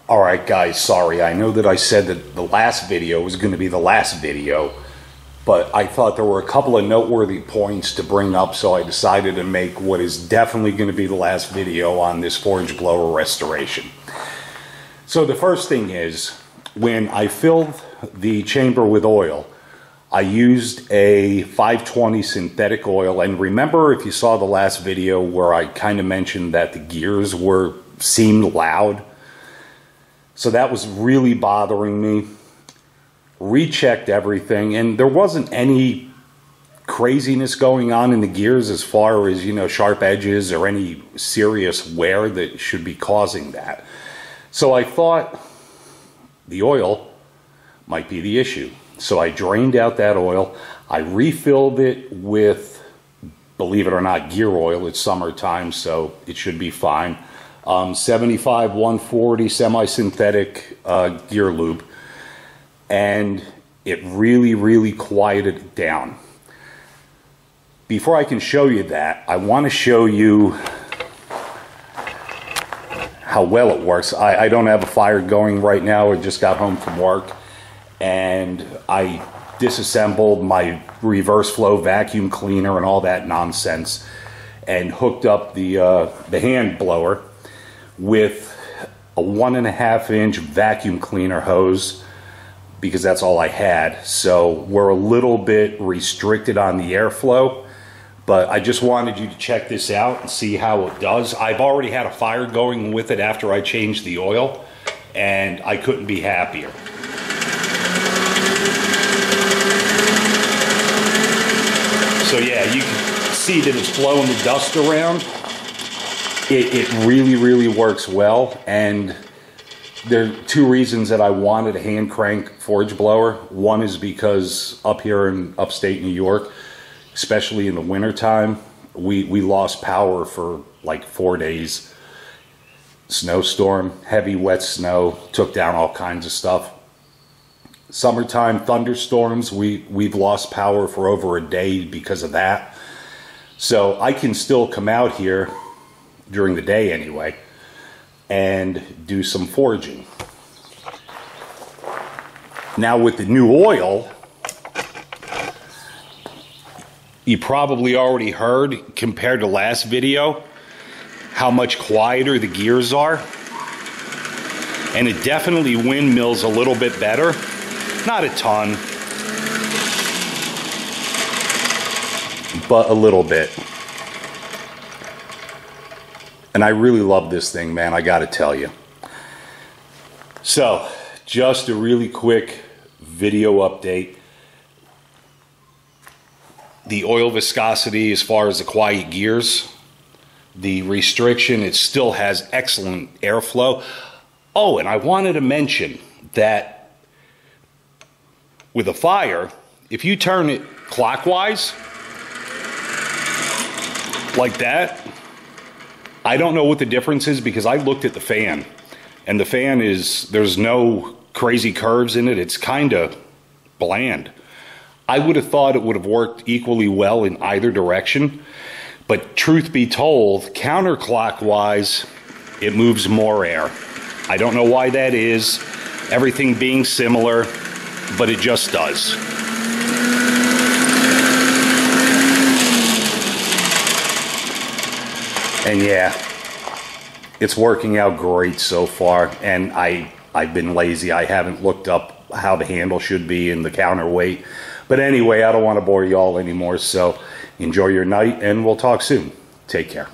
Alright guys, sorry, I know that I said that the last video was going to be the last video, but I thought there were a couple of noteworthy points to bring up, so I decided to make what is definitely going to be the last video on this forge blower restoration. So the first thing is, when I filled the chamber with oil, I used a 520 synthetic oil, and remember if you saw the last video where I kind of mentioned that the gears seemed loud? So that was really bothering me. Rechecked everything, and there wasn't any craziness going on in the gears as far as, sharp edges or any serious wear that should be causing that. So I thought the oil might be the issue. So I drained out that oil. I refilled it with, believe it or not, gear oil. It's summertime, so it should be fine. 75 140 semi-synthetic gear lube, and it really quieted it down. Before I can show you that, I want to show you how well it works. I don't have a fire going right now. I just got home from work, and I disassembled my reverse flow vacuum cleaner and all that nonsense, and hooked up the hand blower with a 1.5 inch vacuum cleaner hose, because that's all I had. So we're a little bit restricted on the airflow, but I just wanted you to check this out and see how it does. I've already had a fire going with it after I changed the oil, and I couldn't be happier. So yeah, you can see that it's blowing the dust around. It really works well, and there are two reasons that I wanted a hand crank forge blower. One is because up here in upstate New York, especially in the wintertime, we lost power for like 4 days. Snowstorm, heavy wet snow, took down all kinds of stuff. Summertime thunderstorms, we've lost power for over a day because of that. So I can still come out here during the day anyway and do some forging. Now with the new oil, you probably already heard, compared to last video, how much quieter the gears are, and it definitely windmills a little bit better. Not a ton, but a little bit. And I really love this thing, man, I gotta tell you. So, just a really quick video update. The oil viscosity as far as the quiet gears, the restriction, it still has excellent airflow. Oh, and I wanted to mention that with a fire, if you turn it clockwise, like that, I don't know what the difference is, because I looked at the fan, and the fan there's no crazy curves in it. It's kind of bland. I would have thought it would have worked equally well in either direction, but truth be told, counterclockwise, it moves more air. I don't know why that is, everything being similar, but it just does. And yeah, it's working out great so far, and I've been lazy. I haven't looked up how the handle should be and the counterweight. But anyway, I don't want to bore you all anymore, so enjoy your night, and we'll talk soon. Take care.